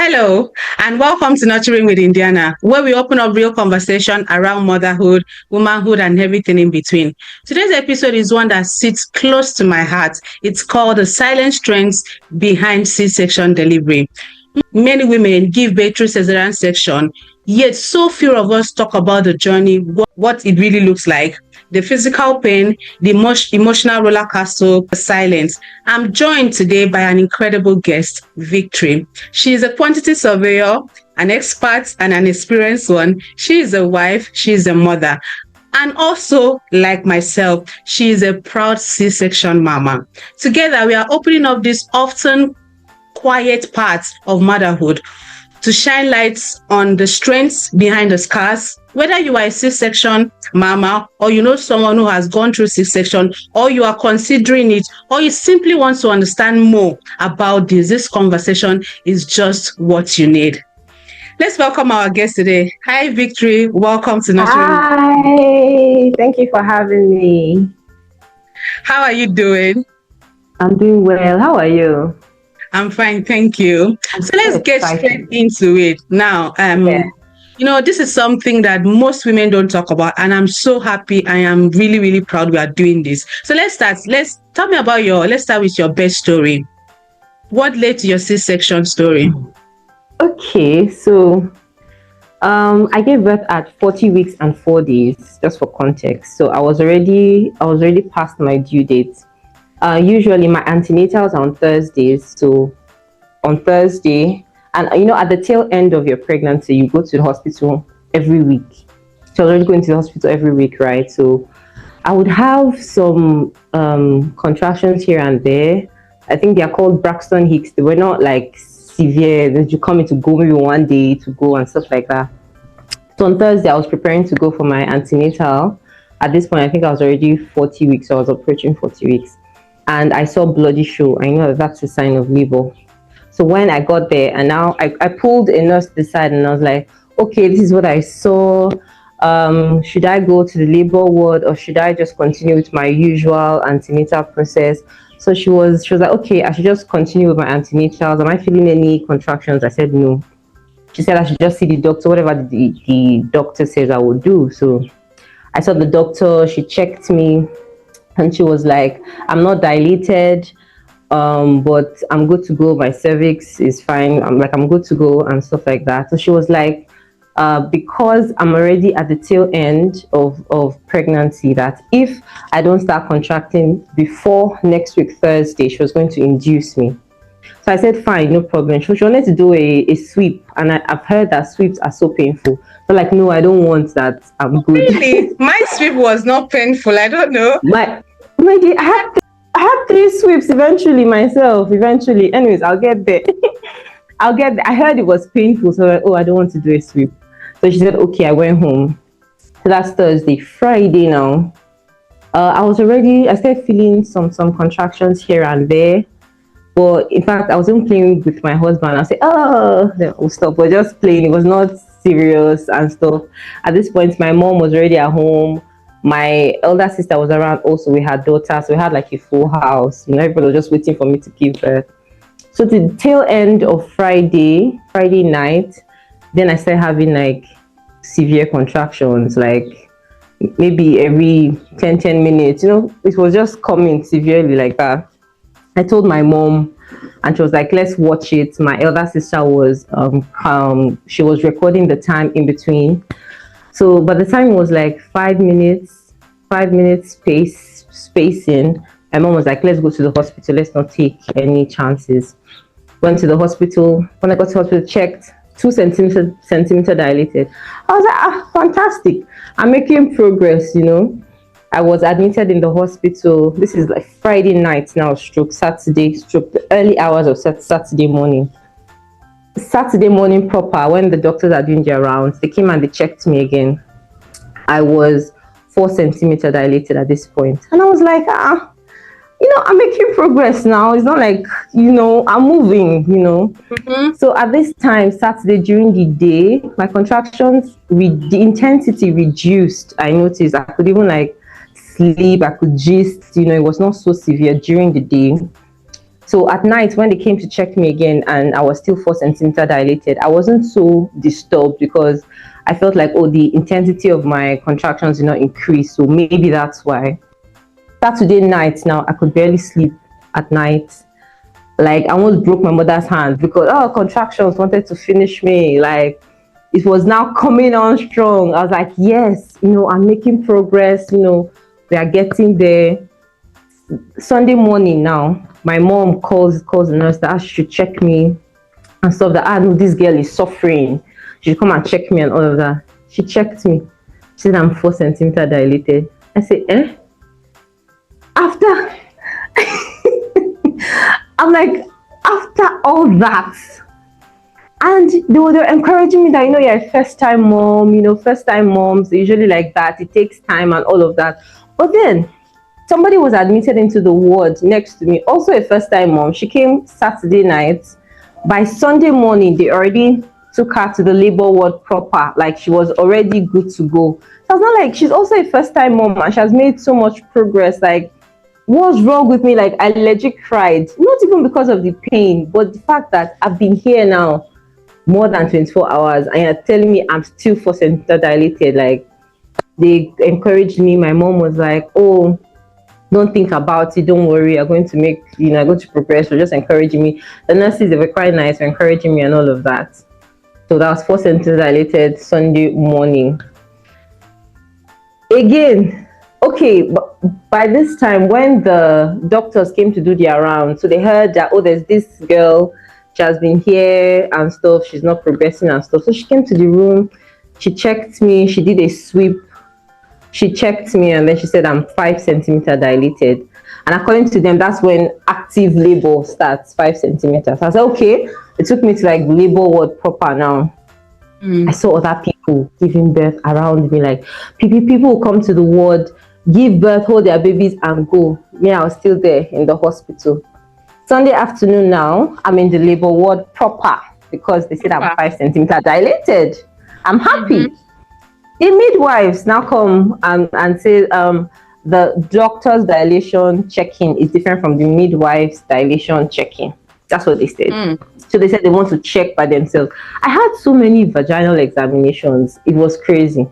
Hello, and welcome to Nurturing with Indiana, where we open up real conversation around motherhood, womanhood, and everything in between. Today's episode is one that sits close to my heart. It's called The Silent Strengths Behind C-Section Delivery. Many women give birth through cesarean section, yet so few of us talk about the journey, what it really looks like, the physical pain, the emotional roller coaster, the silence. I'm joined today by an incredible guest, Victory. She is a quantity surveyor, an expert, and an experienced one. She is a wife, she is a mother. And also, like myself, she is a proud C-section mama. Together, we are opening up this often quiet parts of motherhood to shine lights on the strengths behind the scars. Whether you are a C-section mama, or you know someone who has gone through C-section, or you are considering it, or you simply want to understand more about this conversation is just what you need. Let's welcome our guest today. Hi, Victory. Welcome to Nurturing. Hi. Thank you for having me. How are you doing? I'm doing well. How are you? I'm fine, thank you. So let's get straight into it now. This is something that most women don't talk about, and I'm so happy. I am really, really proud we are doing this. So let's start. Let's start with your birth story. What led to your C-section story? Okay, so I gave birth at 40 weeks and 4 days, just for context. So I was already past my due date. Usually my antenatals are on Thursdays, so on Thursday, and at the tail end of your pregnancy, you go to the hospital every week. So I was already going to the hospital every week, right? So I would have some contractions here and there. I think they are called Braxton Hicks. They were not like severe. That you come in to go maybe one day to go and stuff like that. So on Thursday, I was preparing to go for my antenatal. At this point, I think I was already 40 weeks. So I was approaching 40 weeks. And I saw bloody show. I know that's a sign of labor. So when I got there, and now I pulled a nurse to the side, and I was like, okay, this is what I saw. Should I go to the labor ward, or should I just continue with my usual antenatal process? So she was like, okay, I should just continue with my antenatals. Am I feeling any contractions? I said no. She said I should just see the doctor, whatever the doctor says I will do. So I saw the doctor. She checked me. And she was like, I'm not dilated, but I'm good to go. My cervix is fine. I'm good to go and stuff like that. So she was like, because I'm already at the tail end of pregnancy, that if I don't start contracting before next week, Thursday, she was going to induce me. So I said, fine, no problem. She wanted to do a sweep. And I've heard that sweeps are so painful. So like, no, I don't want that. I'm good. Really? My sweep was not painful. I don't know. I had 3 sweeps eventually. Anyways, I'll get there. I heard it was painful. So like, I don't want to do a sweep. So she said, okay, I went home. So that's Thursday. Friday now. I started feeling some contractions here and there. But in fact, I wasn't playing with my husband. I said, then we'll stop. We're just playing. It was not serious and stuff. At this point, my mom was already at home. My elder sister was around also. We had daughters. So we had like a full house. Everybody was just waiting for me to give birth. So the tail end of Friday night, then I started having like severe contractions, like maybe every 10 minutes. It was just coming severely like that. I told my mom, and she was like, let's watch it. My elder sister was she was recording the time in between. So by the time it was like 5 minutes spacing, my mom was like, let's go to the hospital. Let's not take any chances. Went to the hospital. When I got to the hospital, checked, 2 centimeter dilated. I was like, fantastic. I'm making progress, I was admitted in the hospital. This is like Friday night now, stroke the early hours of Saturday morning. Saturday morning proper, when the doctors are doing their rounds, they came and they checked me again. I was 4 centimeter dilated at this point. And I was like, I'm making progress now. It's not like, I'm moving, Mm-hmm. So at this time, Saturday during the day, my contractions, the intensity reduced. I noticed I could even sleep, I could gist, it was not so severe during the day. So at night, when they came to check me again and I was still 4 centimeter dilated, I wasn't so disturbed because I felt like, oh, the intensity of my contractions did not increase. So maybe that's why. Saturday night now, I could barely sleep at night. Like, I almost broke my mother's hand because, oh, contractions wanted to finish me. Like, it was now coming on strong. I was like, yes, I'm making progress. We are getting there. Sunday morning now, my mom calls the nurse that she should check me and stuff. That I know this girl is suffering. She should come and check me and all of that. She checked me. She said I'm 4 centimeter dilated. I said, eh? After I'm like, after all that, and they were encouraging me that you're a first time mom. First time moms usually like that. It takes time and all of that. But then somebody was admitted into the ward next to me, also a first time mom. She came Saturday night. By Sunday morning, they already took her to the labor ward proper. Like, she was already good to go. So it's not like she's also a first time mom and she has made so much progress. Like, what's wrong with me? Like, I legit cried, not even because of the pain, but the fact that I've been here now more than 24 hours and you're telling me I'm still 4 centimeter dilated. Like, they encouraged me. My mom was like, oh, don't think about it, don't worry, you're going to make, you're going to progress. So just encouraging me. The nurses, they were quite nice for encouraging me and all of that. So that was 4 centimeter dilated Sunday morning. Again, okay, but by this time, when the doctors came to do their round, so they heard that, oh, there's this girl, she has been here and stuff, she's not progressing and stuff. So she came to the room, she checked me, she did a sweep, she checked me, and then she said I'm 5 centimeter dilated. And according to them, that's when active labor starts, 5 centimeters. I said, okay. It took me to like labor ward proper now. I saw other people giving birth around me. Like, people who come to the ward, give birth, hold their babies, and go. Me, I was still there in the hospital. Sunday afternoon now, I'm in the labor ward proper because they said I'm 5 centimeter dilated. I'm happy. The midwives now come and say the doctor's dilation check-in is different from the midwife's dilation check-in. That's what they said. So they said they want to check by themselves. I had so many vaginal examinations. It was crazy.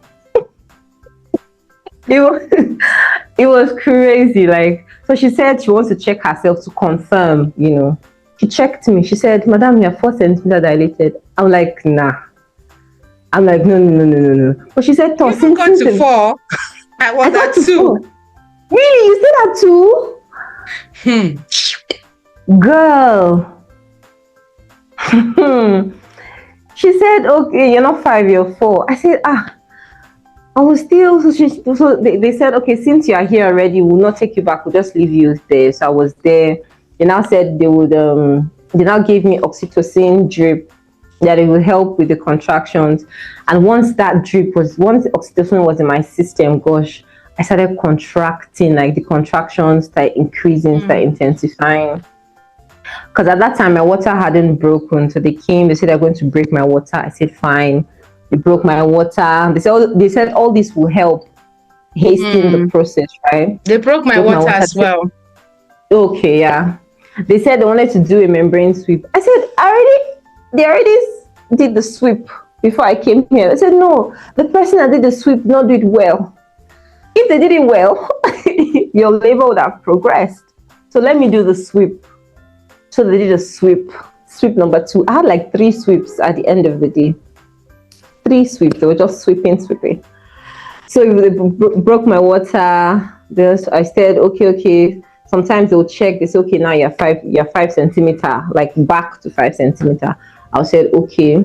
It was crazy. Like, so she said she wants to check herself to confirm, She checked me. She said, Madam, you're 4 centimeter dilated. I'm like, nah. I'm like, no. But she said, you since got to 4. I was at 2. Really? You still at 2? Girl. She said, okay, you're not 5, you're 4. I said, I was still, so they said, okay, since you are here already, we'll not take you back, we'll just leave you there. So I was there. They now said they would, they now gave me oxytocin drip that it will help with the contractions. And once the oxytocin was in my system, gosh, I started contracting, like the contractions started increasing, started intensifying. Because at that time, my water hadn't broken. So they said they're going to break my water. I said, fine. They broke my water. They said all this will help hasten the process, right? They broke my water as well. Okay, yeah. They said they wanted to do a membrane sweep. I said, they already did the sweep before I came here. I said, no, the person that did the sweep did not do it well. If they did it well, your labor would have progressed. So let me do the sweep. So they did a sweep number 2. I had like 3 sweeps at the end of the day. 3 sweeps. They were just sweeping. So they broke my water. I said, okay. Sometimes they'll check. They say, okay, now you're 5 centimeter, like back to 5 centimeter. I said, okay.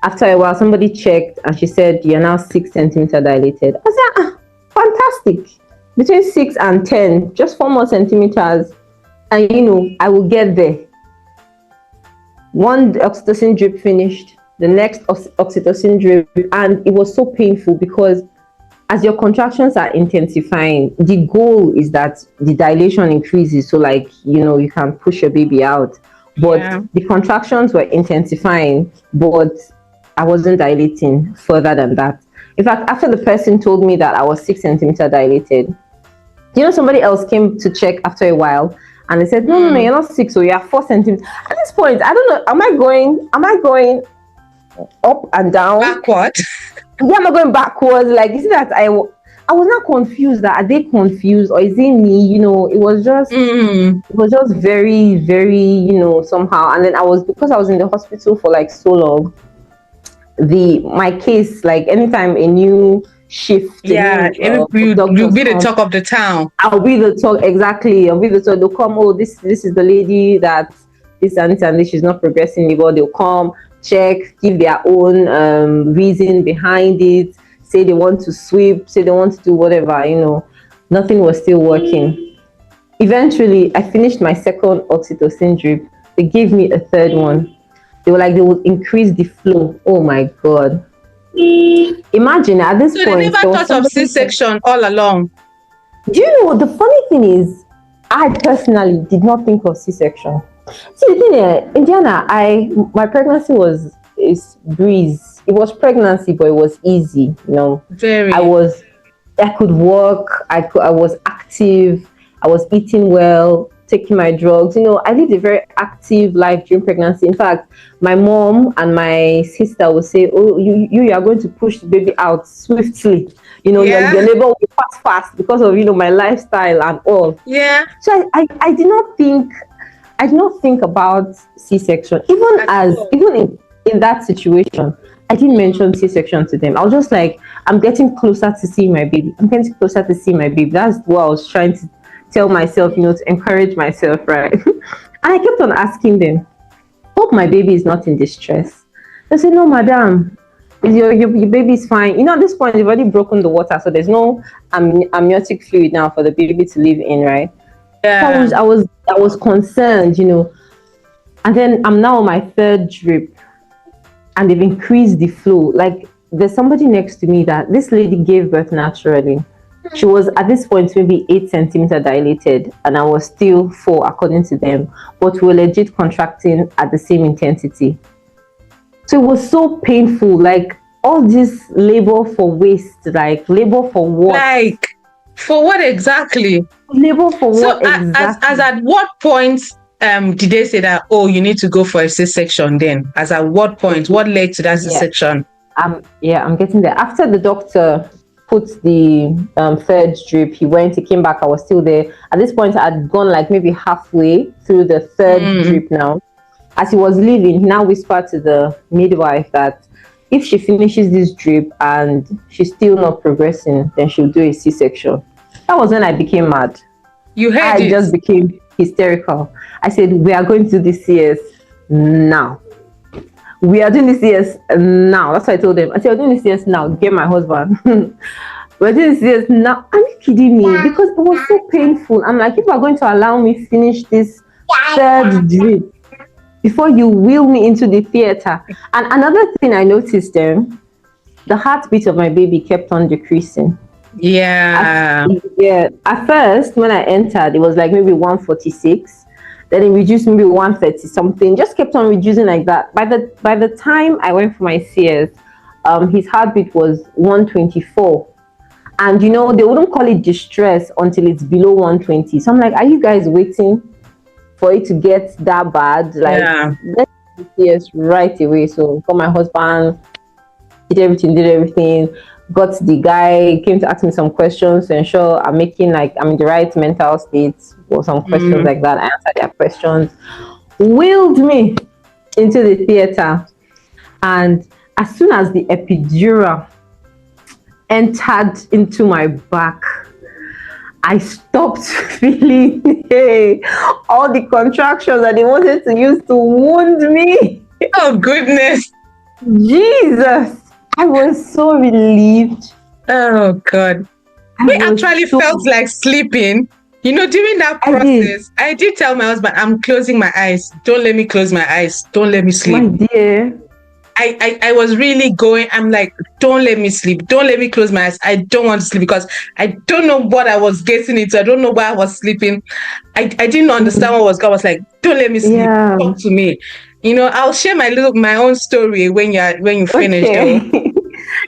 After a while, somebody checked and she said, you're now 6 centimeter dilated. I said, fantastic. Between 6 and 10, just 4 more centimeters. And I will get there. One oxytocin drip finished, the next oxytocin drip, and it was so painful because as your contractions are intensifying, the goal is that the dilation increases, so like you can push your baby out. But the contractions were intensifying, but I wasn't dilating further than that. In fact, after the person told me that I was 6 centimeter dilated, somebody else came to check after a while, And they said, no, no, no, you're not 6, so you're 4 centimeters. At this point, I don't know, am I going up and down? Backward? Yeah, am I going backwards? Like, is it that I was not confused, that are they confused or is it me? You know, it was just very, very, you know, somehow. And then because I was in the hospital for like so long, my case, like anytime a new shift, you'll be the talk of the town. I'll be the talk, exactly. I'll be the talk. They'll come, oh, this is the lady that this and this and this, she's not progressing well. They'll come, check, give their own reason behind it, say they want to sweep, say they want to do whatever, you know. Nothing was still working. Eventually, I finished my second oxytocin drip. They gave me a third one. They were like, they would increase the flow. Oh my God. Imagine at this point. So they never thought of C-section all along. Do you know, the funny thing is, I personally did not think of C-section. See, the thing is, Ndiana, my pregnancy is breeze. It was pregnancy, but it was easy, you know. Very. I could walk, I was active, I was eating well, taking my drugs. You know, I lived a very active life during pregnancy. In fact, my mom and my sister would say, oh, you are going to push the baby out swiftly. You know, your labor will be fast because of, you know, my lifestyle and all. Yeah. So I did not think about C-section. Even in that situation, I didn't mention C-section to them. I was just like, I'm getting closer to seeing my baby. That's what I was trying to tell myself, you know, to encourage myself, right? And I kept on asking them, hope my baby is not in distress. They said, no, madam, your baby is fine. You know, at this point, they've already broken the water, so there's no amniotic fluid now for the baby to live in, right? Yeah. So I was concerned, you know. And then I'm now on my third drip, and they've increased the flow. Like, there's somebody next to me that this lady gave birth naturally. She was at this point maybe 8 centimeters dilated, and I was still 4 according to them, but we were legit contracting at the same intensity. So it was so painful, like all this labor for waste, like labor for what? Like, for what exactly? Labor for what exactly? As at what point did they say that, oh, you need to go for a C-section then? As at what point? What led to that C-section? I'm getting there. After the doctor put the third drip, he came back, I was still there. At this point, I'd gone like maybe halfway through the third drip now. As he was leaving, he now whispered to the midwife that if she finishes this drip and she's still not progressing, then she'll do a C-section. That was when I became mad. You heard I just became hysterical. I said, we are going to do this CS now. We are doing this CS now. That's what I told them. I said, we're doing this CS now. Get my husband. We're doing this CS now. Are you kidding me? Because it was so painful. I'm like, if you are going to allow me finish this third drip before you wheel me into the theater. And another thing I noticed, the heartbeat of my baby kept on decreasing. Yeah. At first, when I entered, it was like maybe 146. Then it reduced maybe 130 something. Just kept on reducing like that. By the time I went for my CS, his heartbeat was 124. And you know, they wouldn't call it distress until it's below 120. So I'm like, are you guys waiting for it to get that bad? Like, let's do CS right away. So got my husband, did everything. Got the guy, came to ask me some questions to ensure I'm in the right mental state, or some questions like that. I answered their questions, wheeled me into the theater, and as soon as the epidural entered into my back, I stopped feeling all the contractions that they wanted to use to wound me. Oh goodness, Jesus! I was so relieved. Oh God. We actually felt like sleeping. You know, during that process, I did tell my husband, I'm closing my eyes. Don't let me close my eyes. Don't let me sleep. My dear. I was really going, I'm like, don't let me sleep. Don't let me close my eyes. I don't want to sleep because I don't know what I was getting into. I don't know why I was sleeping. I didn't understand what was going on. I was like, don't let me sleep. Yeah. Talk to me. You know, I'll share my own story when you finish. Okay.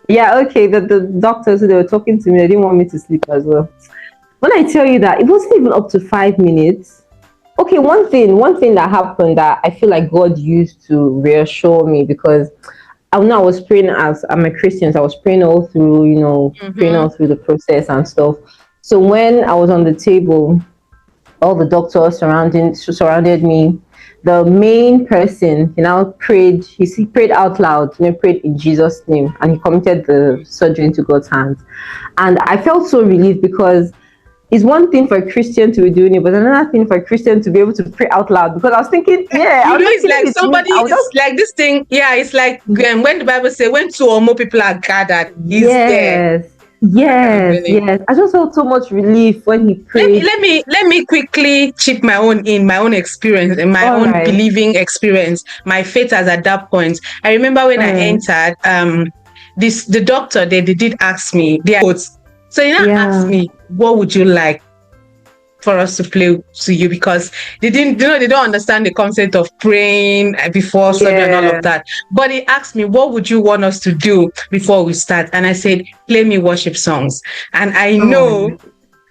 Yeah, okay. The doctors, they were talking to me. They didn't want me to sleep as well. When I tell you that, it wasn't even up to 5 minutes. Okay, one thing that happened that I feel like God used to reassure me, because I know I was praying, as I'm a Christian, so I was praying all through, praying Mm-hmm. all through the process and stuff. So when I was on the table, all the doctors surrounded me. The main person, he now prayed. He prayed out loud. Prayed in Jesus' name, and he committed the surgery into God's hands. And I felt so relieved, because it's one thing for a Christian to be doing it, but another thing for a Christian to be able to pray out loud. Because I was thinking, yeah, I was It's thinking like if it's me, somebody, I would it's just, like this thing. Yeah, it's like when the Bible says, when two or more people are gathered, he's there. yes, That kind of yes, feeling. yes. I just felt so much relief when he Let me prayed. let me let me quickly chip my own experience, in my All own right, believing experience, my faith as at that point. I remember when all I right, entered, the doctor, they did ask me their quotes. So he now asked yeah, me, what would you like for us to play to you? Because they don't understand the concept of praying before surgery and all of yeah. that. But he asked me, what would you want us to do before we start? And I said, play me worship songs. And I know, Oh,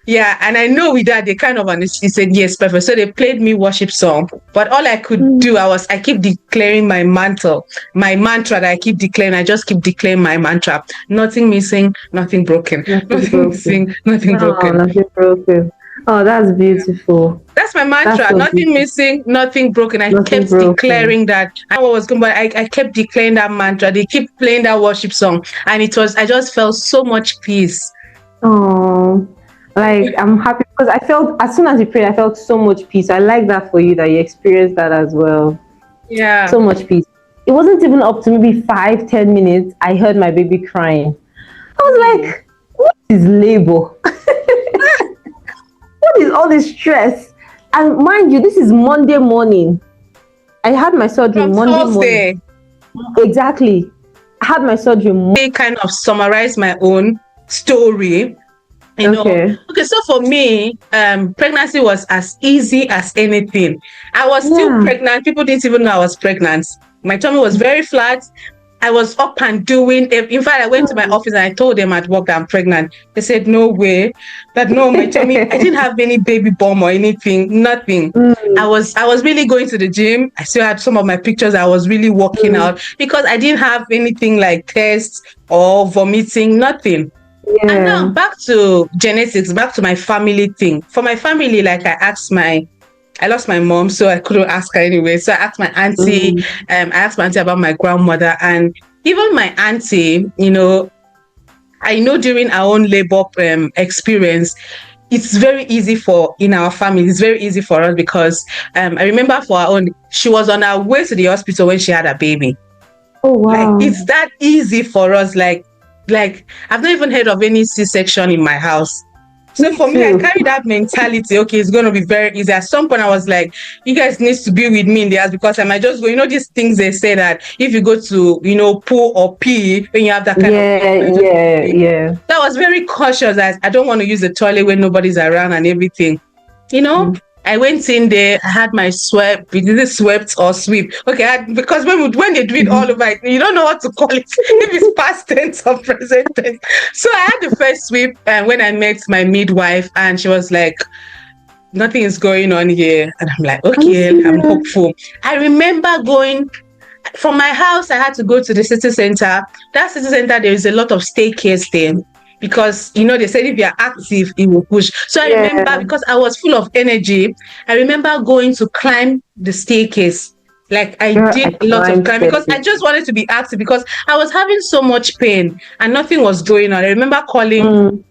yeah, and I know with that they kind of understood. He said, yes, perfect. So they played me worship song. But all I could mm, do, I keep declaring my mantra that I keep declaring. I just keep declaring my mantra. Nothing missing, nothing broken. nothing Nothing broken. missing, nothing Oh, broken. nothing broken. Oh, that's beautiful. That's my That's mantra. so Nothing beautiful. missing, nothing broken. I Nothing kept broken. declaring that. I was going, but I kept declaring that mantra. They keep playing that worship song. And I just felt so much peace. Oh, like I'm happy, because I felt, as soon as you prayed, I felt so much peace. I like that for you, that you experienced that as well. Yeah. So much peace. It wasn't even up to maybe 5, 10 minutes. I heard my baby crying. I was Mm. like, what is labor? What is all this stress? And mind you, this is Monday morning. I had my surgery From Monday morning. Thursday, Exactly. I had my surgery. I kind of summarize my own story. Okay. Okay, so for me, pregnancy was as easy as anything. I was still Yeah. pregnant. People didn't even know I was pregnant. My tummy was very flat. I was up and doing. In fact, I went to my office and I told them at work that I'm pregnant. They said, no way. That no, my tummy, I didn't have any baby bump or anything, nothing. Mm, I was really going to the gym. I still had some of my pictures. I was really working mm, out because I didn't have anything like tests or vomiting, nothing. And now yeah. back to genetics, back to my family thing. For my family, like I lost my mom, so I couldn't ask her anyway. So I asked my auntie, Mm, I asked my auntie about my grandmother, and even my auntie, I know during our own labor experience, it's very easy in our family. It's very easy for us because I remember for our own, she was on her way to the hospital when she had a baby. oh Like wow. it's that easy for us. Like I've not even heard of any C-section in my house. So Me for me, I too. carry that mentality. Okay, it's gonna be very easy. At some point, I was like, "You guys need to be with me in the house because I might just go." These things they say that if you go to, poo or pee when you have that kind of pain, Yeah, you just yeah, pee. yeah. So I was very cautious. I don't want to use the toilet when nobody's around and everything. You know, Mm, I went in there, I had my swept, is it swept or sweep? Okay, because when they do it all mhm. over, you don't know what to call it, if it's past tense or present tense. So I had the first sweep when I met my midwife, and she was like, nothing is going on here. And I'm like, Are you okay, I'm serious? hopeful. I remember going from my house, I had to go to the city center. That city center, there is a lot of staircase there because they said if you're active, it will push. So I remember Yeah. because I was full of energy, I remember going to climb the staircase. Like I Girl, I did a lot of climbed climbing because I just wanted to be active because I was having so much pain and nothing was going on. I remember Mm,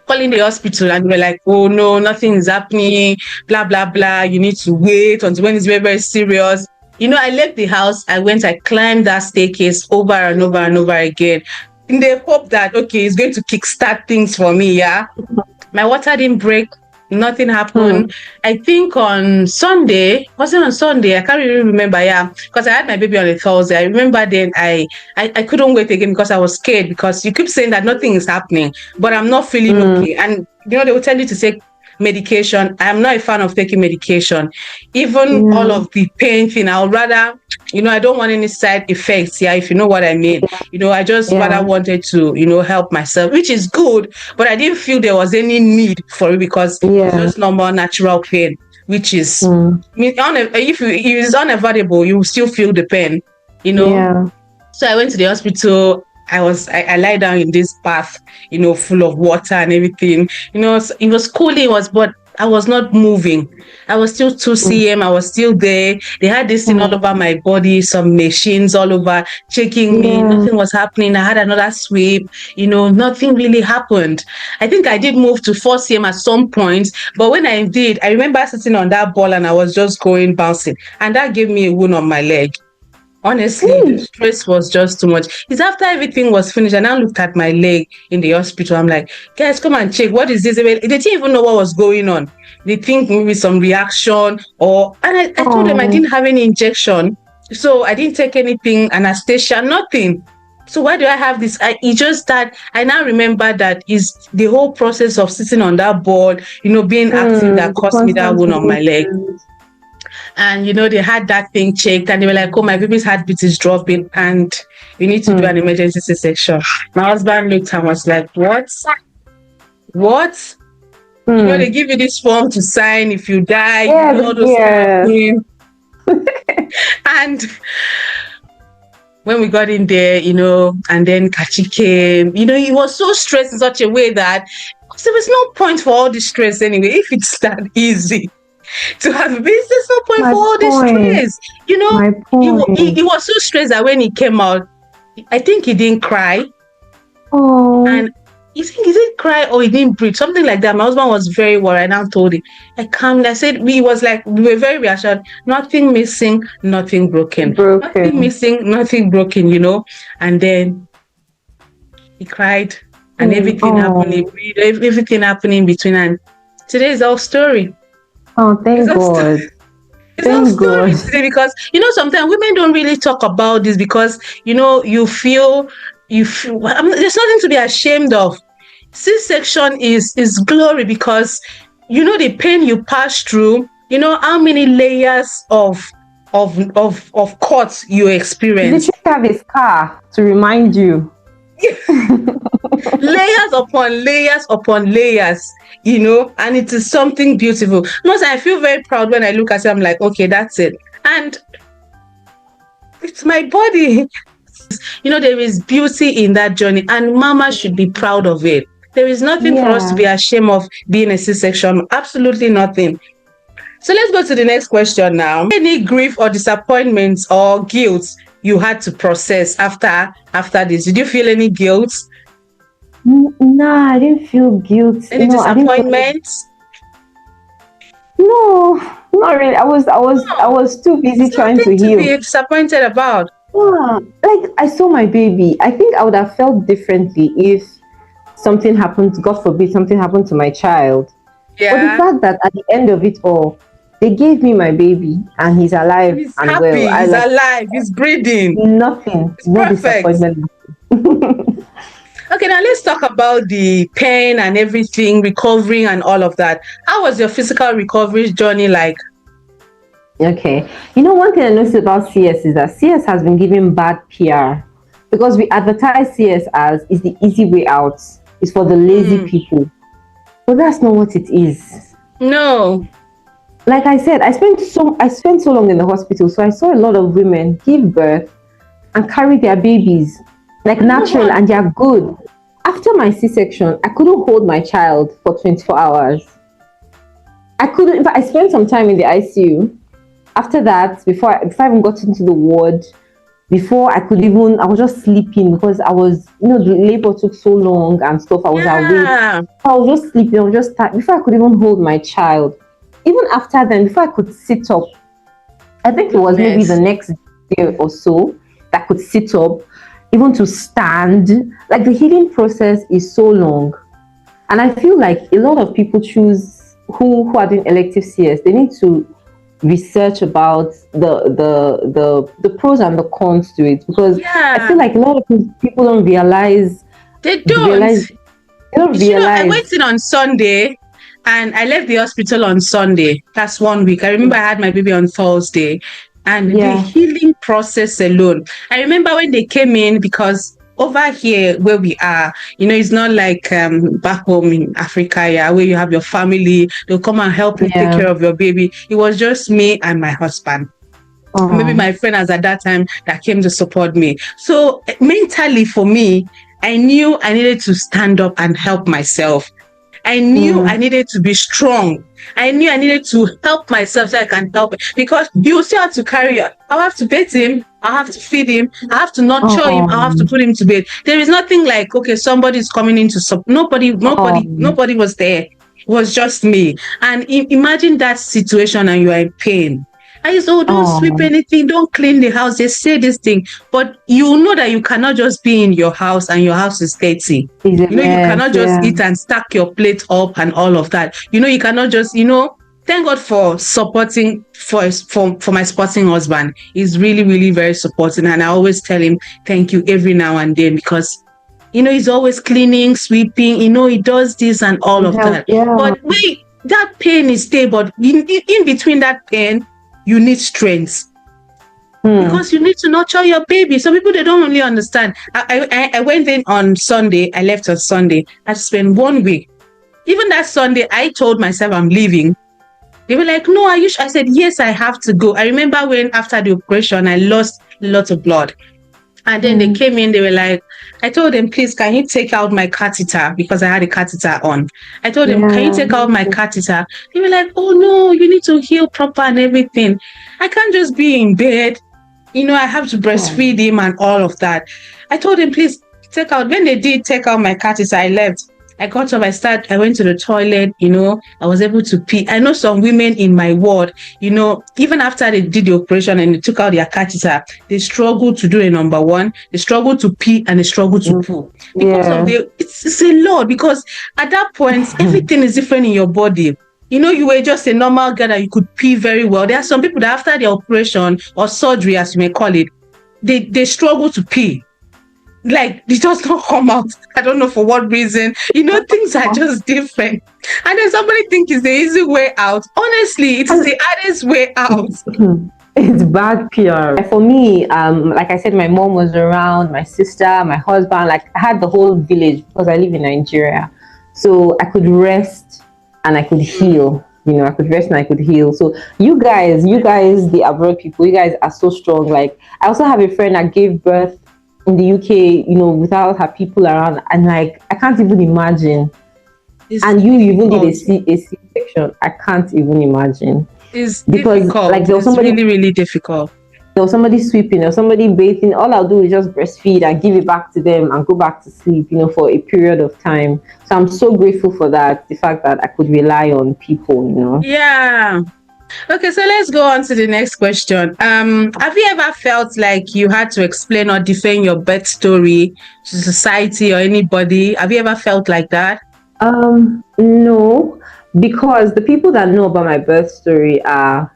calling the hospital and they were like, oh no, nothing is happening, blah, blah, blah. You need to wait until when it's very, very serious. I left the house. I climbed that staircase over and over and over again in the hope that, okay, it's going to kickstart things for me. Yeah. My water didn't break. Nothing happened. mm, I think on Sunday, was it on Sunday? I can't really remember. Yeah, because I had my baby on a Thursday. I remember then I couldn't wait again because I was scared because you keep saying that nothing is happening, but I'm not feeling mm, okay. And they will tell you to take medication. I'm not a fan of taking medication. Even all yeah. of the pain thing, I would rather, I don't want any side effects. Yeah, if you know what I mean. I just rather Yeah. wanted to, help myself, which is good, but I didn't feel there was any need for it because it was Yeah. just normal natural pain. which is, Mm. if it is unavoidable, you will still feel the pain, Yeah. So I went to the hospital. I lie down in this bath, full of water and everything. It was cooling, but I was not moving. I was still 2 cm. I was still there. They had this thing all Mm. over my body, some machines all over checking me. Yeah. Nothing was happening. I had another sweep. Nothing really happened. I think I did move to 4 cm at some point, but when I did, I remember sitting on that ball and I was just going bouncing, and that gave me a wound on my leg. Honestly, the Mm. stress was just too much. It's after everything was finished, and I looked at my leg in the hospital. I'm like, guys, come and check. What is this? They didn't even know what was going on. They think maybe some reaction and I told them I Oh. didn't have any injection. So I didn't take anything, anesthesia, nothing. So why do I have this? It's just that I now remember that is the whole process of sitting on that board, being active, that The caused me that constant wound on my leg. movement. And they had that thing checked, and they were like, oh, my baby's heartbeat is dropping and you need to do an emergency C-section. My husband looked and was like, what? They give you this form to sign if you die, all those kind of things. And when we got in there, and then Kachi came, he was so stressed in such a way that there was no point for all this stress anyway. If it's that easy to have a baby, there's no point for all this stress. He was so stressed that when he came out, I think he didn't cry. Oh. And he didn't cry or he didn't breathe, something like that. My husband was very worried, and I told him, I said, we were very reassured, nothing missing, nothing broken. Nothing missing, nothing broken, and then he cried, and everything happened, he breathed, everything happening in between, and today is our story. Oh, thank God. It's our story today, because sometimes women don't really talk about this, because you feel there's nothing to be ashamed of. C-section is glory, because the pain you pass through, how many layers of cuts you experience. You literally have a scar to remind you. Layers upon layers upon layers, and it is something beautiful. Most I feel very proud when I look at it. I'm like, okay, that's it, and it's my body. There is beauty in that journey, and mama should be proud of it. There is nothing for us to be ashamed of being a C-section. Absolutely nothing. So let's go to the next question now. Any grief or disappointments or guilt you had to process after this? Did you feel any guilt? No, I didn't feel guilt. Any disappointments? No, not really. I was too busy trying to heal. To be disappointed about. Yeah, like I saw my baby. I think I would have felt differently if something happened, God forbid, something happened to my child. Yeah. But the fact that at the end of it all, they gave me my baby and he's alive and happy, well. He's alive. He's breathing. Nothing. No disappointment. Okay, now let's talk about the pain and everything, recovering and all of that. How was your physical recovery journey like? Okay. One thing I noticed about CS is that CS has been given bad PR, because we advertise CS as is the easy way out. It's for the lazy people. But that's not what it is. No. Like I said, I spent so long in the hospital, so I saw a lot of women give birth and carry their babies like natural, and they are good. After my C-section, I couldn't hold my child for 24 hours. I couldn't, but I spent some time in the ICU. After that, before I even got into the ward, I was just sleeping, because I was, the labor took so long and stuff. I was awake. I was just sleeping. I was just tired. Before I could even hold my child. Even after then, before I could sit up, I think it was maybe the next day or so that I could sit up, even to stand. Like, the healing process is so long. And I feel like a lot of people choose who are doing elective CS, they need to research about the pros and the cons to it, because I feel like a lot of people don't realize. They don't realize. I went in on Sunday and I left the hospital on Sunday. That's 1 week. I remember I had my baby on Thursday, and the healing process alone. I remember when they came in, because over here where we are, it's not like back home in Africa, yeah, where you have your family, they'll come and help you take Yeah. care of your baby. It was just me and my husband. Maybe Oh. my friend as at that time that came to support me. So mentally for me, I knew I needed to stand up and help myself. I knew I Mm. needed to be strong. I knew I needed to help myself so I can help it. Because you still have to carry on. I'll have to bathe him. I'll have to feed him. I have to nurture him. I'll have to Oh. put him to bed. There is nothing like, okay, somebody's coming in to support. Oh. Nobody was there. It was just me. And imagine that situation and you are in pain. I used, oh, don't sweep Oh. anything, don't clean the house. They say this thing, but you know that you cannot just be in your house and your house is dirty. It's a You mess. cannot just Yeah. eat and stack your plate up and all of that. You cannot just, thank God for supporting for my supporting husband. He's really, really very supporting. And I always tell him thank you every now and then because he's always cleaning, sweeping, he does this and all It of helps. that. Yeah. But wait, that pain is there, but in between that pain, you need strength Hmm. because you need to nurture your baby. Some people they don't really understand. I went in on Sunday. I left on Sunday. I spent 1 week. Even that Sunday, I told myself I'm leaving. They were like, "No, are you sure?" I said, "Yes, I have to go." I remember when after the operation, I lost a lot of blood. And then they Hmm. came in, they were like, I told them, please, can you take out my catheter? Because I had a catheter on. I told them, can you Yeah. take out my catheter? They were like, oh no, you need to heal proper and everything. I can't just be in bed. I have to Oh. breastfeed him and all of that. I told them, please take out. When they did take out my catheter, I left. I got up, I went to the toilet, I was able to pee. I know some women in my ward, even after they did the operation and they took out their catheter, they struggle to do a number one, they struggle to pee and they struggle to Mm. poo. Because of Yeah. it's a lot, because at that point, everything is different in your body. You were just a normal girl that you could pee very well. There are some people that after the operation or surgery, as you may call it, they struggle to pee. Like, it does not come out. I don't know for what reason. Things are just different. And then somebody think it's the easy way out. Honestly, it is And the hardest way out. it's bad PR. For me, like I said, my mom was around, my sister, my husband, like I had the whole village because I live in Nigeria. So I could rest and I could heal. I could rest and I could heal. So you guys, the abroad people, you guys are so strong. Like I also have a friend that gave birth in the UK, without her people around, and like I can't even imagine. It's And you even did difficult. a C-section. I can't even imagine It's because like difficult. there was It's somebody really, really difficult. there was somebody sweeping or somebody bathing. All I'll do is just breastfeed and give it back to them and go back to sleep, for a period of time. So I'm so grateful for that, the fact that I could rely on people. Yeah. Okay, so let's go on to the next question. Have you ever felt like you had to explain or defend your birth story to society or anybody? Have you ever felt like that? No, because the people that know about my birth story are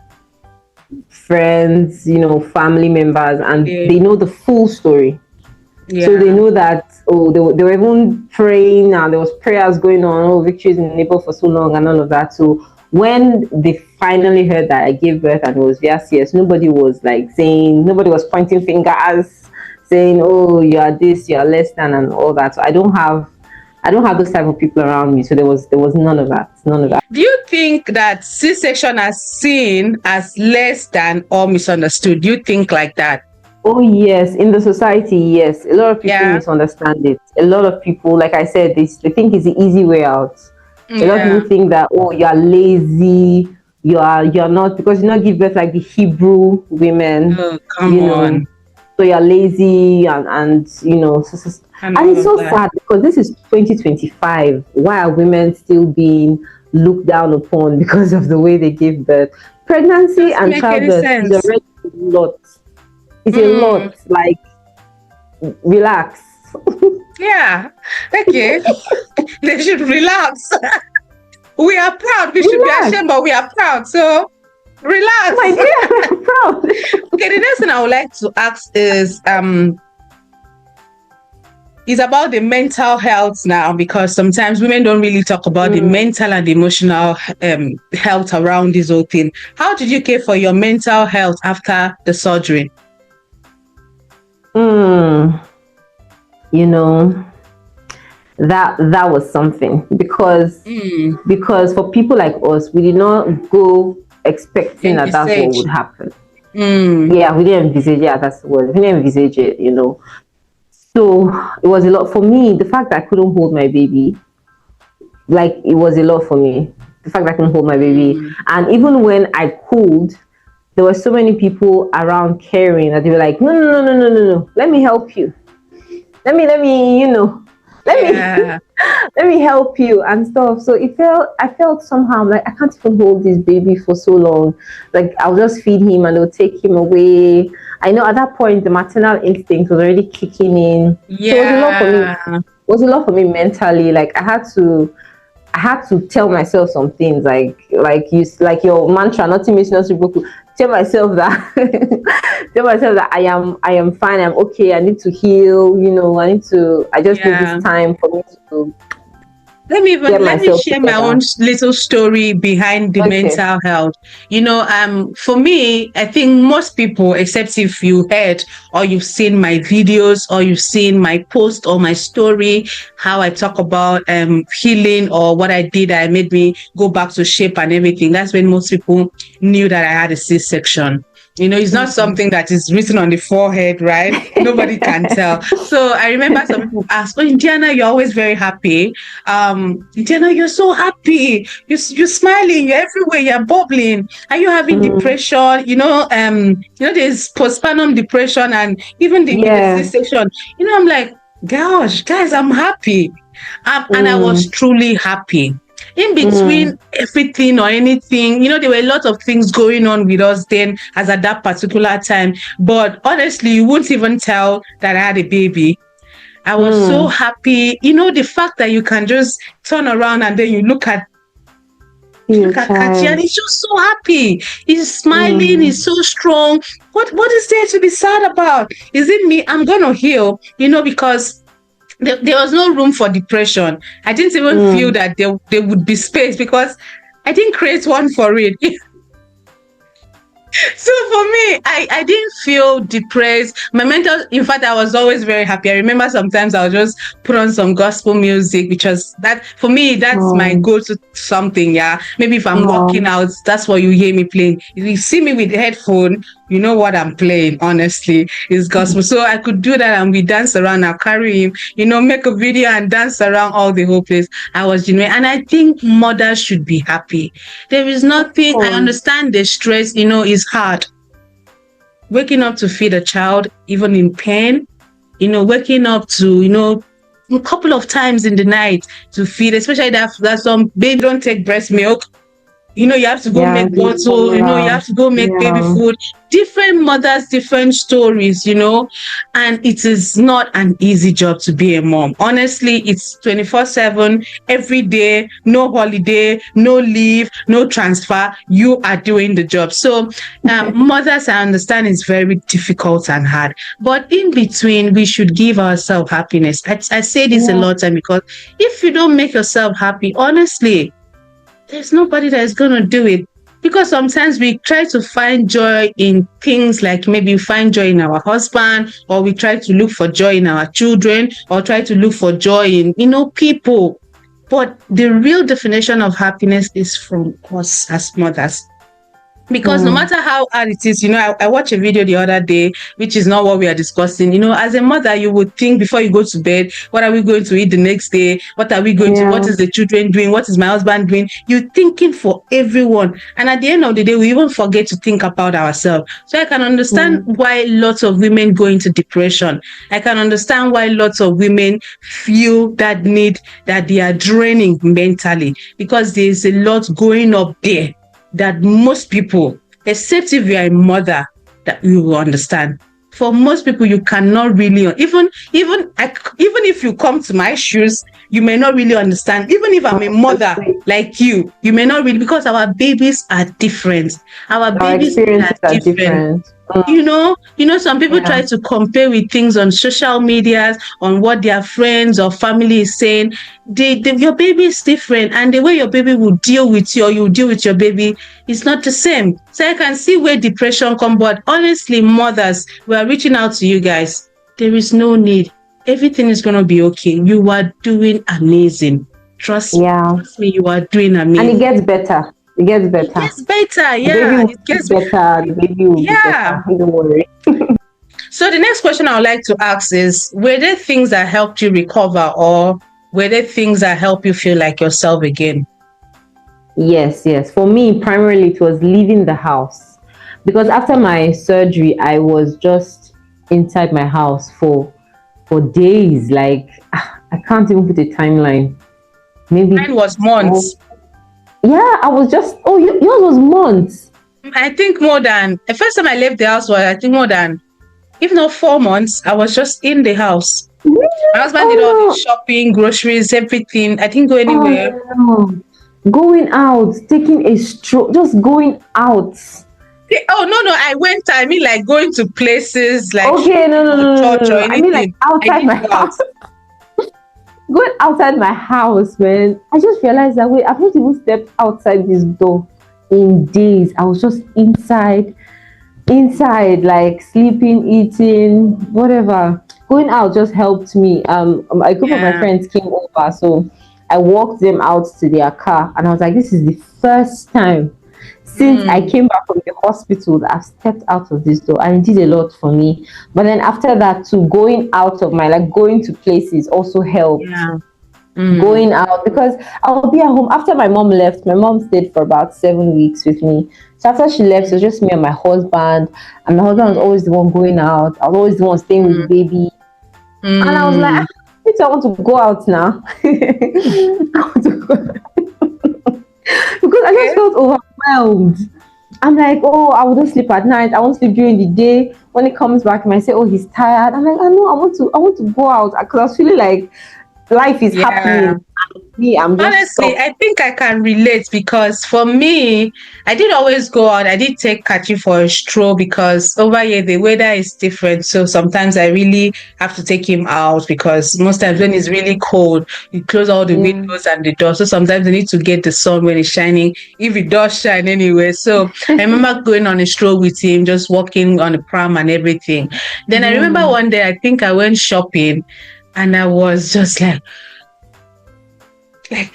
friends, family members, and Yeah. they know the full story. So they Yeah. know that, they were even praying and there was prayers going on, victories in the neighbor for so long and all of that. So when they finally heard that I gave birth and it was via CS, nobody was nobody was pointing fingers saying, oh, you are this, you are less than and all that. So I don't have those type of people around me. So there was none of that. None of that. Do you think that C-section are seen as less than or misunderstood? Do you think like that? Oh yes, in the society, yes. A lot of people Yeah. misunderstand it. A lot of people, like I said, they think it's the easy way out. A lot of Yeah. people think that, oh, you are lazy, you're not, because you not give birth like the Hebrew women, Oh, you come know. on. So you're lazy and And and all it's of so that. sad because this is 2025. Why are women still being looked down upon because of the way they give birth? Pregnancy Doesn't and make any childbirth is sense. already a lot. It's a Mm. lot. Like, relax. Yeah. Okay. They should relax. We are proud. We should be Relax, ashamed, but we are proud. So relax. my dear. I'm proud. Okay, the next thing I would like to ask is about the mental health now, because sometimes women don't really talk about the Mm. mental and emotional health around this whole thing. How did you care for your mental health after the surgery? Mm. you know, that was something, because for people like us, we did not go expecting that that's what would Envisage. happen. Mm. Yeah, we didn't envisage it. Yeah, that's the word. We didn't envisage it, So it was a lot for me. The fact that I couldn't hold my baby, like, it was a lot for me. The fact that I couldn't hold my baby, Mm. and even when I could, there were so many people around caring that they were like, no, no, no, no, no, no, no. Let me help you. Let me, let me Yeah. let me help you and stuff. So I felt somehow like I can't even hold this baby for so long. Like, I'll just feed him and they'll take him away. I know at that point the maternal instinct was already kicking in. So it was a lot for me. It Yeah. was a lot for me mentally. Like, I had to tell myself some things, like your mantra, nothing missing, nothing broken. Tell myself that tell myself that I am fine, I'm okay, I need to heal, I just need this Yeah. time for me to get Let me myself share my together. own little story behind the Okay. mental health. For me, I think most people, except if you heard or you've seen my videos or you've seen my post or my story, how I talk about healing or what I did that made me go back to shape and everything. That's when most people knew that I had a C-section. It's not something that is written on the forehead, right? Nobody can tell. So I remember some people ask, "Oh, Indiana, you're always very happy. Ndiana, you're so happy. You're smiling. You're everywhere. You're bubbling. Are you having Mm, depression? There's postpartum depression and even with the yeah. C-section. I'm like, gosh, guys, I'm happy. And I was Mm, truly happy. In between mm, everything or anything, there were a lot of things going on with us then as at that particular time. But honestly, you wouldn't even tell that I had a baby. I was so mm, happy. The fact that you can just turn around and then you see your look at Kachi and child. he's just so happy. He's smiling, he's Mm, so strong. What is there to be sad about? Is it me? I'm gonna heal, because there was no room for depression. I didn't even feel mm, that there would be space because I didn't create one for it. So for me, I didn't feel depressed. My mental, in fact, I was always very happy. I remember sometimes I'll just put on some gospel music because that for me, that's my oh, go-to something. Yeah. Maybe if I'm working oh, out, that's what you hear me playing. If you see me with headphone, you know what I'm playing, honestly, is gospel. So I could do that and we dance around. I'll carry him, make a video and dance around all the whole place. I was genuine. And I think mothers should be happy. There is of nothing, I course. understand the stress, is hard. Waking up to feed a child, even in pain, waking up to, a couple of times in the night to feed, especially that some baby don't take breast milk. You have to go Yeah, make the bottle, you formula. have to go make baby Yeah. food. Different mothers, different stories, and it is not an easy job to be a mom. Honestly, it's 24/7, every day, no holiday, no leave, no transfer. You are doing the job. So, mothers, I understand it's very difficult and hard, but in between, we should give ourselves happiness. I say this a Yeah. lot of time because if you don't make yourself happy, honestly, there's nobody that is going to do it. Because sometimes we try to find joy in things like maybe we find joy in our husband, or we try to look for joy in our children, or try to look for joy in, people. But the real definition of happiness is from us as mothers. Because no Mm, matter how hard it is, I watched a video the other day, which is not what we are discussing. As a mother, you would think before you go to bed, what are we going to eat the next day? What yeah. is the children doing? What is my husband doing? You're thinking for everyone. And at the end of the day, we even forget to think about ourselves. So I can understand Mm, why lots of women go into depression. I can understand why lots of women feel that need, that they are draining mentally, because there's a lot going up there that most people, except if you are a mother, that you will understand. For most people, you cannot really even if you come to my shoes, you may not really understand. Even if I'm a mother honestly, like you may not really, because our babies are different. Our our babies are experiences are different. different. Some people Yeah. try to compare with things on social medias, on what their friends or family is saying. Your baby is different, and the way your baby will deal with you or you deal with your baby is not the same. So I can see where depression come, but honestly, mothers, we are reaching out to you guys. There is no need. everything is going to be okay. You are doing amazing. Trust me, you are doing amazing. And it gets better. It gets better. It gets better, The baby yeah. will be better. The baby will be better. Don't worry. So the next question I would like to ask is, were there things that helped you recover, or were there things that help you feel like yourself again? Yes. For me, primarily, it was leaving the house. Because after my surgery, I was just inside my house for days. Like, I can't even put a timeline. Maybe Mine was months. Yeah, I was just, yours was months. I think more than, the first time I left the house was, I think more than, if not 4 months, I was just in the house. Really? My husband did all the shopping, groceries, everything. I didn't go anywhere. No. Going out, taking a stroll, just going out. Oh, no, I went, I mean, like going to places like okay, no, church or anything. I mean, like outside my house. Going outside my house, man. I just realized that, wait, I've not even stepped outside this door in days. I was just inside, like sleeping, eating, whatever. Going out just helped me. A group of my friends came over, so I walked them out to their car, and I was like, this is the first time since I came back from the hospital that I've stepped out of this door, and it did a lot for me. But then after that, too, going out of my, like, going to places also helped. Going out, because I'll be at home. After my mom left, my mom stayed for about 7 weeks with me. So after she left, it was just me and my husband, and my husband was always the one going out. I was always the one staying with the baby. And I was like, I want to go out now. I want to go because I just felt overwhelmed. I'm like, I wouldn't sleep at night. I won't sleep during the day. When he comes back, he might say, he's tired. I'm like, I know, I want to go out, because I was feeling like life is happening. Me, I'm just honestly stuck. I think I can relate, because for me, I did always go out. I did take Kachi for a stroll, because over here the weather is different, so sometimes I really have to take him out, because most times when it's really cold, you close all the windows and the doors, so sometimes you need to get the sun when it's shining, if it does shine anyway. So I remember going on a stroll with him, just walking on the pram and everything. Then I remember one day, I think I went shopping, and I was just like,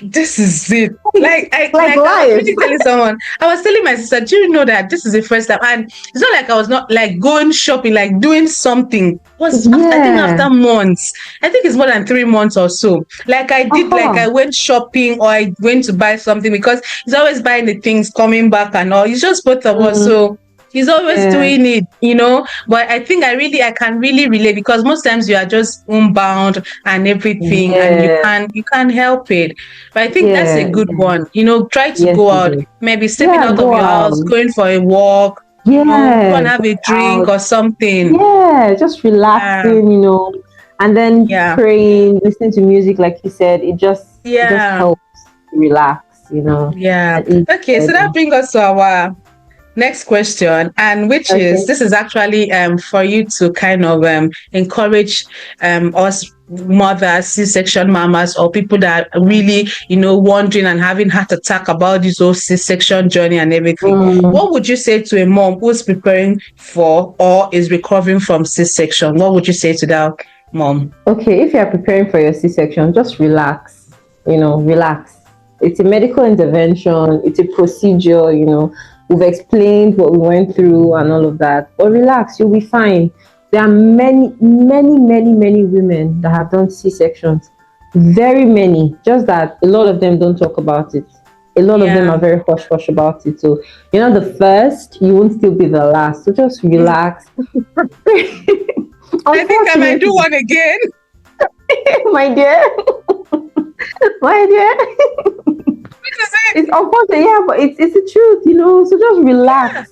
this is it. I was really telling someone. I was telling my sister, do you know that this is the first time? And it's not like I was not like going shopping, like doing something. I think after months. I think it's more than 3 months or so. Like I did, like I went shopping, or I went to buy something, because he's always buying the things, coming back and all. It's just both of us. So he's always doing it, but I think I can really relate, because most times you are just homebound and everything, and you can't help it. But I think that's a good one. Try to go out, maybe stepping out of your house, going for a walk, go and have a drink or something. Just relaxing, and then praying, listening to music, like you said. It just helps relax, Okay, so that brings us to our next question, and which is, this is actually for you to kind of encourage us mothers, C-section mamas, or people that are really wondering and having heart attack about this whole C-section journey and everything. What would you say to a mom who's preparing for or is recovering from C-section? What would you say to that mom? Okay, if you're preparing for your C-section, just relax. Relax. It's a medical intervention, it's a procedure. We've explained what we went through and all of that. But relax, you'll be fine. There are many women that have done C-sections. Very many. Just that a lot of them don't talk about it. A lot of them are very hush-hush about it. So you're not the first, you won't still be the last. So just relax. I think I might do one again. My dear. It's unfortunate, but it's the truth, so just relax.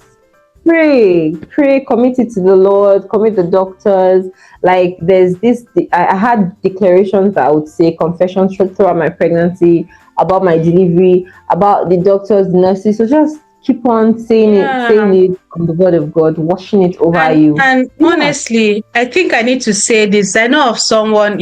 Pray, commit it to the Lord, commit the doctors. Like there's this, I had declarations that I would say, confessions throughout my pregnancy, about my delivery, about the doctors, the nurses. So just keep on saying it from the word of God, washing it over you. And honestly, I think I need to say this. I know of someone,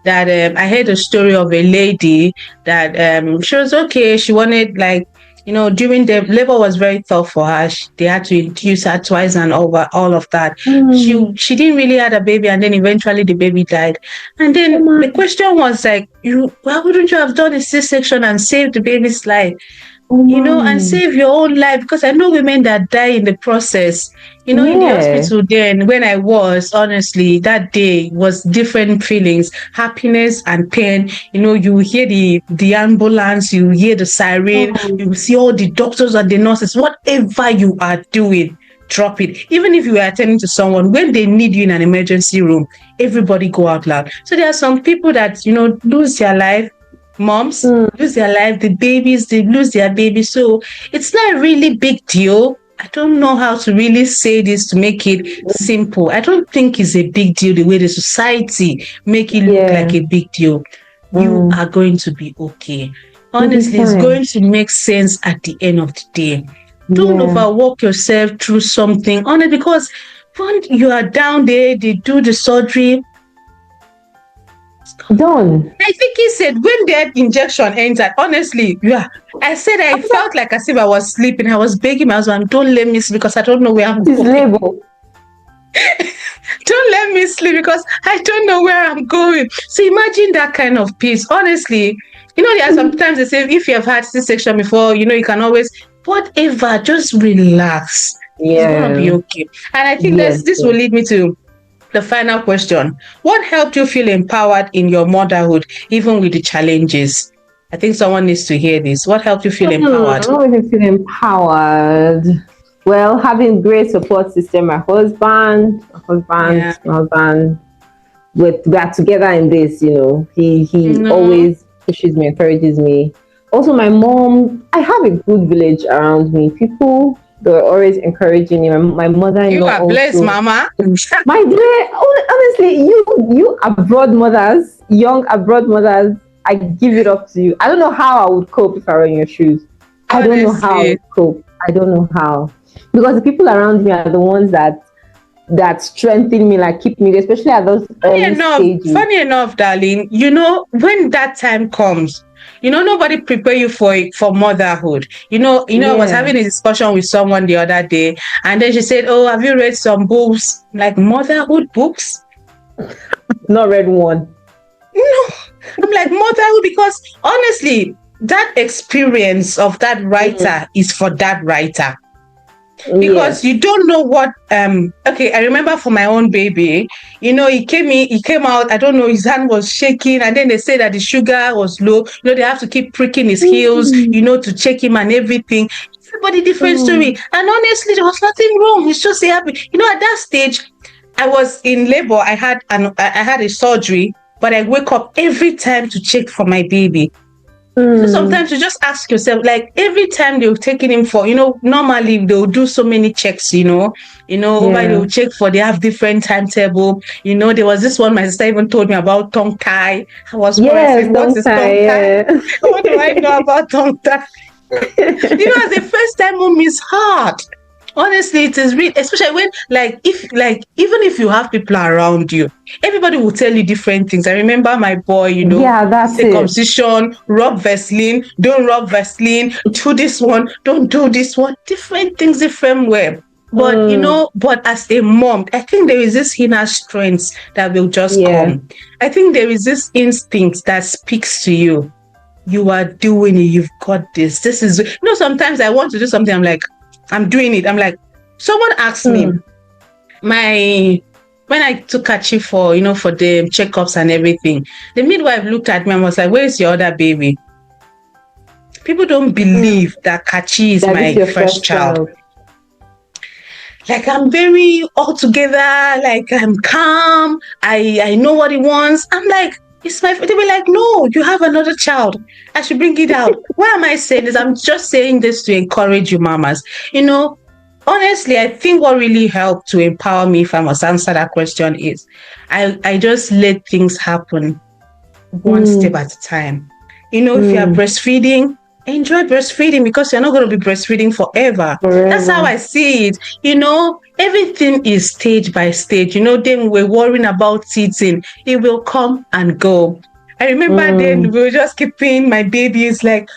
that I heard a story of a lady that she was okay. She wanted, like, During the labor was very tough for her. They had to induce her twice and all of that. She didn't really had a baby, and then eventually the baby died. And then the question was like, why wouldn't you have done a C-section and saved the baby's life? And save your own life, because I know women that die in the process. In the hospital then, when I was, honestly, that day was different feelings, happiness and pain. You hear the ambulance, you hear the siren, you see all the doctors and the nurses, whatever you are doing, drop it. Even if you are attending to someone, when they need you in an emergency room, everybody go out loud. So there are some people that, lose their life. Moms lose their life, the babies, they lose their babies. So it's not a really big deal. I don't know how to really say this to make it simple. I don't think it's a big deal the way the society make it look like a big deal. You are going to be okay. Honestly, it's going to make sense at the end of the day. Don't overwork yourself through something. Honestly, because when you are down there, they do the surgery. Done. I think he said when that injection entered, honestly, I said I felt like as if I was sleeping. I was begging my husband, don't let me sleep because I don't know where I'm going. Don't let me sleep because I don't know where I'm going. So imagine that kind of peace. Honestly, there are sometimes they say if you have had C-section before, you can always, whatever, just relax. It's going to be okay. And I think this will lead me to the final question. What helped you feel empowered in your motherhood, even with the challenges? I think someone needs to hear this. What helped you feel empowered? What made me feel empowered? Well, having great support system. My husband, we are together in this. He always pushes me, encourages me. Also, my mom. I have a good village around me. People, they're always encouraging me. My mother-in-law. You are blessed, Mama. My dear, honestly, you abroad mothers, young abroad mothers, I give it up to you. I don't know how I would cope if I were in your shoes. I don't know how I would cope. I don't know how. Because the people around me are the ones that strengthen me, like keep me, especially at those early stages. Funny enough, darling, when that time comes, nobody prepare you for motherhood. I was having a discussion with someone the other day, and then she said, oh, have you read some books, like motherhood books? Not read one. No. I'm like, motherhood, because honestly, that experience of that writer is for that writer. Because you don't know what I remember for my own baby, he came out, I don't know, his hand was shaking, and then they said that the sugar was low. They have to keep pricking his heels, to check him and everything. Everybody different story. And honestly, there was nothing wrong. He's just happy. At that stage, I was in labor. I had a surgery, but I wake up every time to check for my baby. So sometimes you just ask yourself, like every time they're taking him for, normally they'll do so many checks, over they'll check for, they have different timetable. There was this one my sister even told me about tongue tie. I was tongue tie? What do I know about tongue tie? As the first time mom is hard. Honestly, it is real, especially when, even if you have people around you, everybody will tell you different things. I remember my boy, that's circumcision, rub Vaseline, don't rub Vaseline, do this one, don't do this one, different things, different way. But, but as a mom, I think there is this inner strength that will just come. I think there is this instinct that speaks to you. You are doing it, you've got this. This is, sometimes I want to do something, I'm like, I'm doing it. I'm like, someone asked me, when I took Kachi for the checkups and everything, the midwife looked at me and was like, where's your other baby? People don't believe that Kachi is my first child. Like, I'm very all together, like I'm calm. I know what he wants. I'm like, it's my, they were like, no, you have another child. I should bring it out. Why am I saying this? I'm just saying this to encourage you, mamas. Honestly, I think what really helped to empower me, if I must answer that question, is I just let things happen one step at a time. If you are breastfeeding, enjoy breastfeeding, because you're not going to be breastfeeding forever. That's how I see it. Everything is stage by stage. Then we're worrying about teething. It will come and go. I remember then we were just keeping my babies like,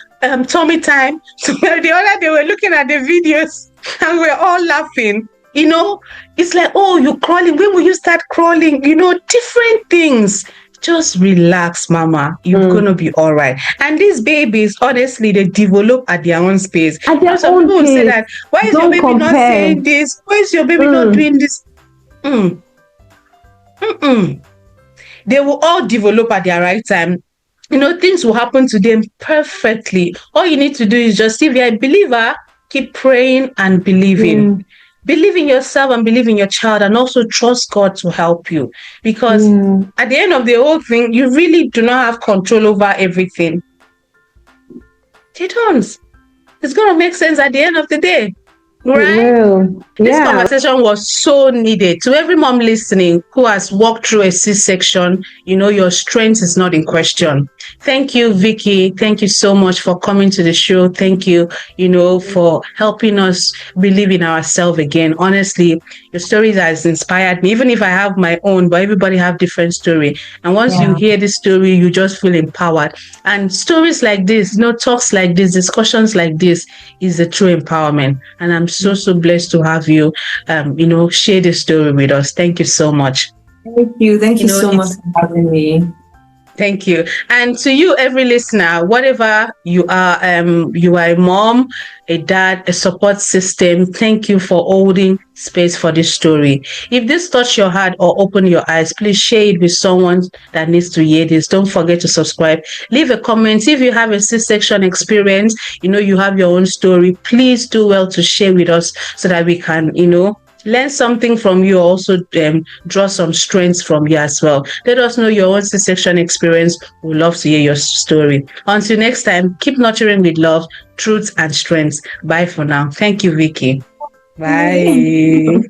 tummy time. So the other day we're looking at the videos and we're all laughing. It's like, oh, you're crawling. When will you start crawling? Different things. Just relax, mama. You're gonna be all right. And these babies, honestly, they develop at their own space. At their Some own people will say pace. that, why is your Don't baby not compare. saying this? Why is your baby not doing this? They will all develop at their right time. Things will happen to them perfectly. All you need to do is just, if you're a believer, keep praying and believing. Believe in yourself and believe in your child, and also trust God to help you. Because at the end of the whole thing, you really do not have control over everything. They don't. It's going to make sense at the end of the day. Right? This conversation was so needed. To every mom listening who has walked through a C-section, your strength is not in question. Thank you, Vicky. Thank you so much for coming to the show. Thank you, for helping us believe in ourselves again. Honestly, your stories has inspired me, even if I have my own, but everybody have different story. And once you hear this story, you just feel empowered. And stories like this, talks like this, discussions like this is the true empowerment. And I'm so blessed to have you, share this story with us. Thank you so much. Thank you. Thank you so much for having me. Thank you. And to you, every listener, whatever you are a mom, a dad, a support system, thank you for holding space for this story. If this touched your heart or opened your eyes, please share it with someone that needs to hear this. Don't forget to subscribe. Leave a comment. If you have a C-section experience, you have your own story, please do well to share with us so that we can, learn something from you, also draw some strengths from you as well. Let us know your own C-section experience. We'd love to hear your story. Until next time, keep nurturing with love, truth, and strength. Bye for now. Thank you, Vicky. Bye.